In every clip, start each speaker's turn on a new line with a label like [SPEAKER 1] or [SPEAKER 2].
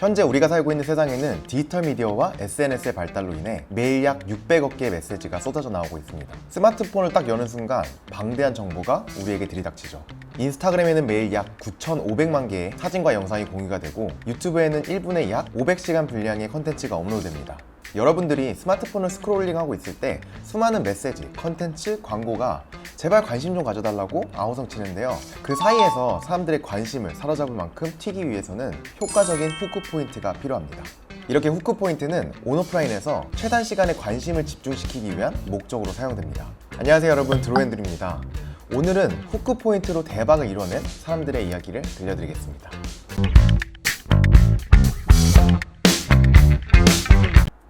[SPEAKER 1] 현재 우리가 살고 있는 세상에는 디지털 미디어와 SNS의 발달로 인해 매일 약 600억 개의 메시지가 쏟아져 나오고 있습니다. 스마트폰을 딱 여는 순간 방대한 정보가 우리에게 들이닥치죠. 인스타그램에는 매일 약 9,500만 개의 사진과 영상이 공유가 되고 유튜브에는 1분에 약 500시간 분량의 컨텐츠가 업로드됩니다. 여러분들이 스마트폰을 스크롤링하고 있을 때 수많은 메시지, 컨텐츠, 광고가 제발 관심 좀 가져달라고 아우성치는데요. 그 사이에서 사람들의 관심을 사로잡을 만큼 튀기 위해서는 효과적인 후크 포인트가 필요합니다. 이렇게 후크 포인트는 온오프라인에서 최단 시간에 관심을 집중시키기 위한 목적으로 사용됩니다. 안녕하세요 여러분, 드로앤드루입니다. 오늘은 후크 포인트로 대박을 이뤄낸 사람들의 이야기를 들려드리겠습니다.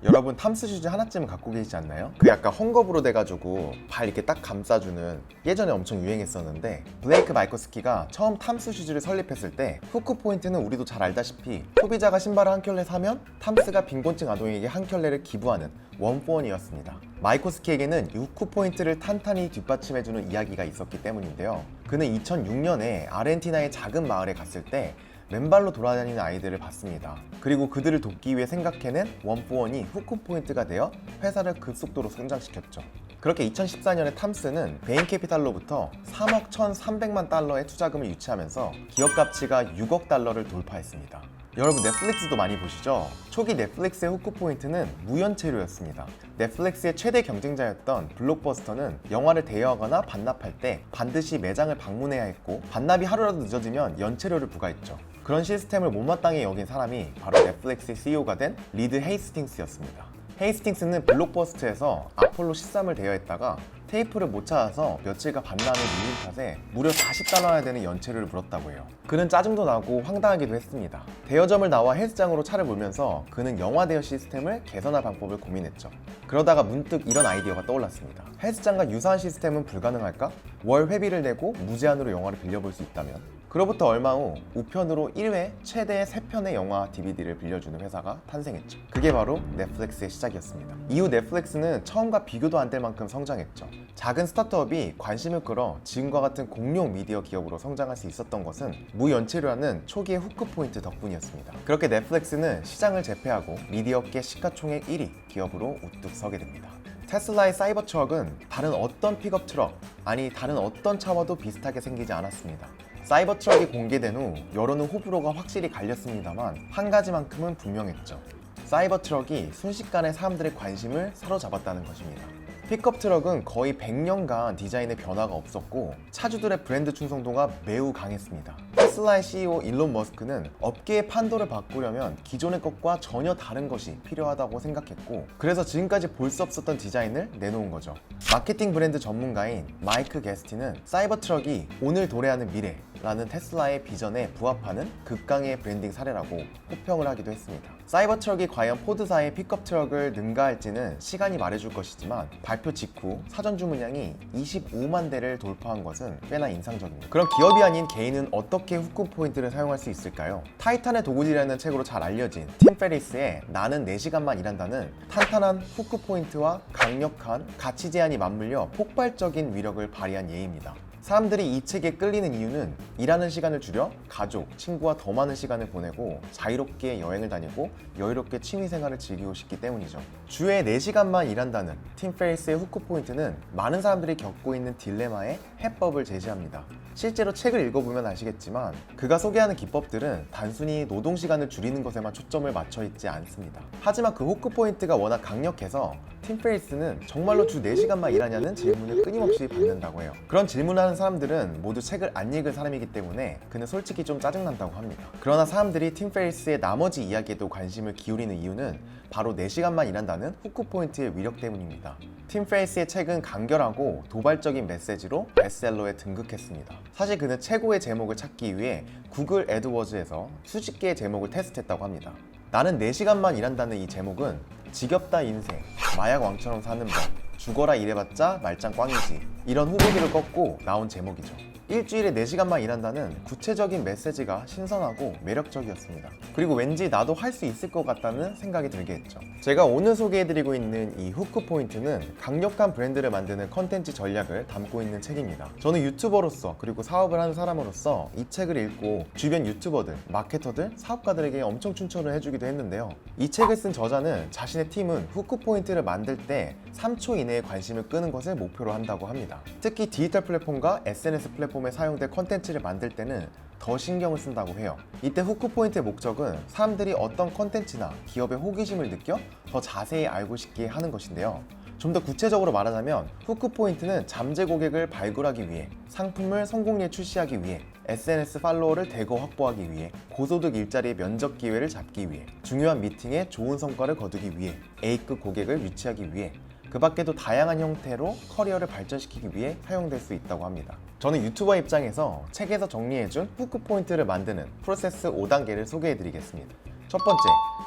[SPEAKER 1] 여러분 탐스 슈즈 하나쯤은 갖고 계시지 않나요? 그 약간 헝겊으로 돼가지고 발 이렇게 딱 감싸주는, 예전에 엄청 유행했었는데 블레이크 마이코스키가 처음 탐스 슈즈를 설립했을 때 후크 포인트는 우리도 잘 알다시피 소비자가 신발을 한 켤레 사면 탐스가 빈곤층 아동에게 한 켤레를 기부하는 원포원이었습니다. 마이코스키에게는 이 후크 포인트를 탄탄히 뒷받침해주는 이야기가 있었기 때문인데요. 그는 2006년에 아르헨티나의 작은 마을에 갔을 때 맨발로 돌아다니는 아이들을 봤습니다. 그리고 그들을 돕기 위해 생각해낸 원포원이 후크 포인트가 되어 회사를 급속도로 성장시켰죠. 그렇게 2014년에 탐스는 베인 캐피탈로부터 3억 1,300만 달러의 투자금을 유치하면서 기업 가치가 6억 달러를 돌파했습니다. 여러분 넷플릭스도 많이 보시죠? 초기 넷플릭스의 후크 포인트는 무연체료였습니다. 넷플릭스의 최대 경쟁자였던 블록버스터는 영화를 대여하거나 반납할 때 반드시 매장을 방문해야 했고, 반납이 하루라도 늦어지면 연체료를 부과했죠. 그런 시스템을 못마땅히 여긴 사람이 바로 넷플릭스의 CEO가 된 리드 헤이스팅스였습니다. 헤이스팅스는 블록버스터에서 아폴로 13을 대여했다가 테이프를 못 찾아서 며칠간 반납을 밀린 탓에 무려 40달러나 되는 연체료를 물었다고 해요. 그는 짜증도 나고 황당하기도 했습니다. 대여점을 나와 헬스장으로 차를 몰면서 그는 영화 대여 시스템을 개선할 방법을 고민했죠. 그러다가 문득 이런 아이디어가 떠올랐습니다. 헬스장과 유사한 시스템은 불가능할까? 월 회비를 내고 무제한으로 영화를 빌려볼 수 있다면? 그로부터 얼마 후 우편으로 1회 최대 3편의 영화 DVD를 빌려주는 회사가 탄생했죠. 그게 바로 넷플릭스의 시작이었습니다. 이후 넷플릭스는 처음과 비교도 안 될 만큼 성장했죠. 작은 스타트업이 관심을 끌어 지금과 같은 공룡 미디어 기업으로 성장할 수 있었던 것은 무연체료라는 초기의 후크 포인트 덕분이었습니다. 그렇게 넷플릭스는 시장을 제패하고 미디어계 시가총액 1위 기업으로 우뚝 서게 됩니다. 테슬라의 사이버 트럭은 다른 어떤 픽업 트럭, 아니 다른 어떤 차와도 비슷하게 생기지 않았습니다. 사이버 트럭이 공개된 후 여론은 호불호가 확실히 갈렸습니다만 한 가지만큼은 분명했죠. 사이버 트럭이 순식간에 사람들의 관심을 사로잡았다는 것입니다. 픽업 트럭은 거의 100년간 디자인의 변화가 없었고 차주들의 브랜드 충성도가 매우 강했습니다. 테슬라의 CEO 일론 머스크는 업계의 판도를 바꾸려면 기존의 것과 전혀 다른 것이 필요하다고 생각했고, 그래서 지금까지 볼 수 없었던 디자인을 내놓은 거죠. 마케팅 브랜드 전문가인 마이크 게스티는 사이버 트럭이 오늘 도래하는 미래라는 테슬라의 비전에 부합하는 극강의 브랜딩 사례라고 호평을 하기도 했습니다. 사이버 트럭이 과연 포드사의 픽업 트럭을 능가할지는 시간이 말해줄 것이지만 발표 직후 사전 주문량이 25만 대를 돌파한 것은 꽤나 인상적입니다. 그럼 기업이 아닌 개인은 어떻게 후크 포인트를 사용할 수 있을까요? 타이탄의 도구질이라는 책으로 잘 알려진 팀 페리스의 나는 4시간만 일한다는 탄탄한 후크 포인트와 강력한 가치 제한이 맞물려 폭발적인 위력을 발휘한 예입니다. 사람들이 이 책에 끌리는 이유는 일하는 시간을 줄여 가족, 친구와 더 많은 시간을 보내고 자유롭게 여행을 다니고 여유롭게 취미생활을 즐기고 싶기 때문이죠. 주에 4시간만 일한다는 팀 페리스의 후크 포인트는 많은 사람들이 겪고 있는 딜레마의 해법을 제시합니다. 실제로 책을 읽어보면 아시겠지만 그가 소개하는 기법들은 단순히 노동시간을 줄이는 것에만 초점을 맞춰 있지 않습니다. 하지만 그 후크 포인트가 워낙 강력해서 팀 페리스는 정말로 주 4시간만 일하냐는 질문을 끊임없이 받는다고 해요. 그런 질문하는 사람들은 모두 책을 안 읽은 사람이기 때문에 그는 솔직히 좀 짜증난다고 합니다. 그러나 사람들이 팀 페리스의 나머지 이야기에도 관심을 기울이는 이유는 바로 4시간만 일한다는 후크 포인트의 위력 때문입니다. 팀 페리스의 책은 간결하고 도발적인 메시지로 베스트셀러에 등극했습니다. 사실 그는 최고의 제목을 찾기 위해 구글 애드워즈에서 수십 개의 제목을 테스트했다고 합니다. 나는 4시간만 일한다는 이 제목은 지겹다 인생, 마약 왕처럼 사는 법, 죽어라 일해봤자 말짱 꽝이지, 이런 후보들을 꺾고 나온 제목이죠. 일주일에 4시간만 일한다는 구체적인 메시지가 신선하고 매력적이었습니다. 그리고 왠지 나도 할 수 있을 것 같다는 생각이 들게 했죠. 제가 오늘 소개해드리고 있는 이 후크 포인트는 강력한 브랜드를 만드는 컨텐츠 전략을 담고 있는 책입니다. 저는 유튜버로서 그리고 사업을 하는 사람으로서 이 책을 읽고 주변 유튜버들, 마케터들, 사업가들에게 엄청 추천을 해주기도 했는데요. 이 책을 쓴 저자는 자신의 팀은 후크 포인트를 만들 때 3초 이내에 관심을 끄는 것을 목표로 한다고 합니다. 특히 디지털 플랫폼과 SNS 플랫폼에 사용될 컨텐츠를 만들 때는 더 신경을 쓴다고 해요. 이때 후크 포인트의 목적은 사람들이 어떤 컨텐츠나 기업의 호기심을 느껴 더 자세히 알고 싶게 하는 것인데요. 좀 더 구체적으로 말하자면 후크 포인트는 잠재 고객을 발굴하기 위해, 상품을 성공리에 출시하기 위해, SNS 팔로워를 대거 확보하기 위해, 고소득 일자리의 면접 기회를 잡기 위해, 중요한 미팅에 좋은 성과를 거두기 위해, A급 고객을 유치하기 위해, 그 밖에도 다양한 형태로 커리어를 발전시키기 위해 사용될 수 있다고 합니다. 저는 유튜버 입장에서 책에서 정리해준 후크 포인트를 만드는 프로세스 5단계를 소개해드리겠습니다. 첫 번째,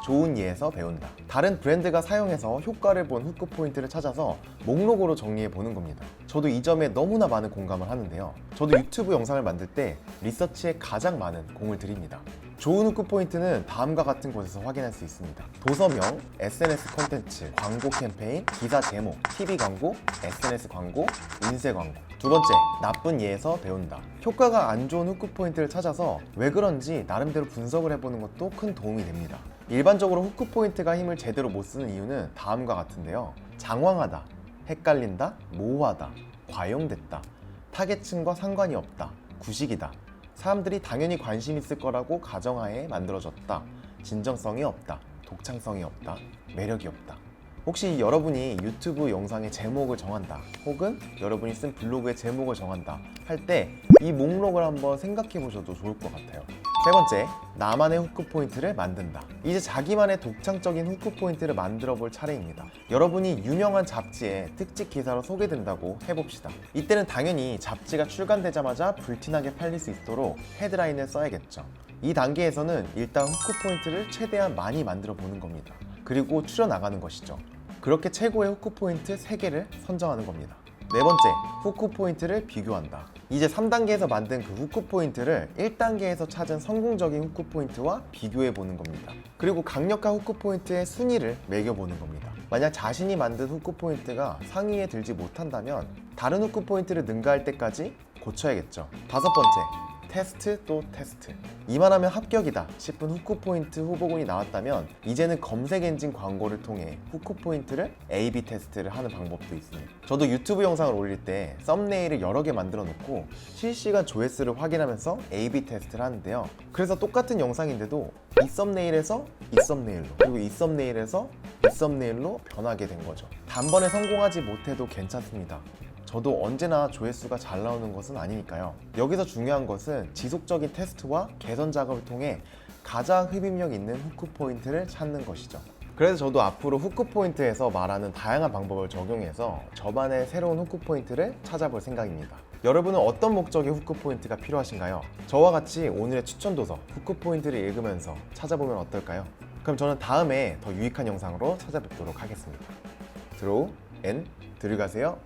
[SPEAKER 1] 좋은 예에서 배운다. 다른 브랜드가 사용해서 효과를 본 후크 포인트를 찾아서 목록으로 정리해 보는 겁니다. 저도 이 점에 너무나 많은 공감을 하는데요. 저도 유튜브 영상을 만들 때 리서치에 가장 많은 공을 들입니다. 좋은 후크 포인트는 다음과 같은 곳에서 확인할 수 있습니다. 도서명, SNS 콘텐츠, 광고 캠페인, 기사 제목, TV 광고, SNS 광고, 인쇄 광고. 두 번째, 나쁜 예에서 배운다. 효과가 안 좋은 후크 포인트를 찾아서 왜 그런지 나름대로 분석을 해보는 것도 큰 도움이 됩니다. 일반적으로 후크 포인트가 힘을 제대로 못 쓰는 이유는 다음과 같은데요. 장황하다, 헷갈린다, 모호하다, 과용됐다, 타겟층과 상관이 없다, 구식이다, 사람들이 당연히 관심 있을 거라고 가정하에 만들어졌다, 진정성이 없다, 독창성이 없다, 매력이 없다. 혹시 여러분이 유튜브 영상의 제목을 정한다, 혹은 여러분이 쓴 블로그의 제목을 정한다 할 때 이 목록을 한번 생각해 보셔도 좋을 것 같아요. 세 번째, 나만의 후크 포인트를 만든다. 이제 자기만의 독창적인 후크 포인트를 만들어 볼 차례입니다. 여러분이 유명한 잡지에 특집 기사로 소개된다고 해봅시다. 이때는 당연히 잡지가 출간되자마자 불티나게 팔릴 수 있도록 헤드라인을 써야겠죠. 이 단계에서는 일단 후크 포인트를 최대한 많이 만들어 보는 겁니다. 그리고 추려나가는 것이죠. 그렇게 최고의 후크 포인트 3개를 선정하는 겁니다. 네 번째, 후크 포인트를 비교한다. 이제 3단계에서 만든 그 후크 포인트를 1단계에서 찾은 성공적인 후크 포인트와 비교해 보는 겁니다. 그리고 강력한 후크 포인트의 순위를 매겨보는 겁니다. 만약 자신이 만든 후크 포인트가 상위에 들지 못한다면 다른 후크 포인트를 능가할 때까지 고쳐야겠죠. 다섯 번째, 테스트 또 테스트. 이만하면 합격이다 싶은 후크 포인트 후보군이 나왔다면 이제는 검색 엔진 광고를 통해 후크 포인트를 A/B 테스트를 하는 방법도 있습니다. 저도 유튜브 영상을 올릴 때 썸네일을 여러 개 만들어 놓고 실시간 조회수를 확인하면서 A/B 테스트를 하는데요. 그래서 똑같은 영상인데도 이 썸네일에서 이 썸네일로, 그리고 이 썸네일에서 이 썸네일로 변하게 된 거죠. 단번에 성공하지 못해도 괜찮습니다. 저도 언제나 조회수가 잘 나오는 것은 아니니까요. 여기서 중요한 것은 지속적인 테스트와 개선 작업을 통해 가장 흡입력 있는 후크 포인트를 찾는 것이죠. 그래서 저도 앞으로 후크 포인트에서 말하는 다양한 방법을 적용해서 저만의 새로운 후크 포인트를 찾아볼 생각입니다. 여러분은 어떤 목적의 후크 포인트가 필요하신가요? 저와 같이 오늘의 추천 도서 후크 포인트를 읽으면서 찾아보면 어떨까요? 그럼 저는 다음에 더 유익한 영상으로 찾아뵙도록 하겠습니다. 들어오 앤 들어가세요.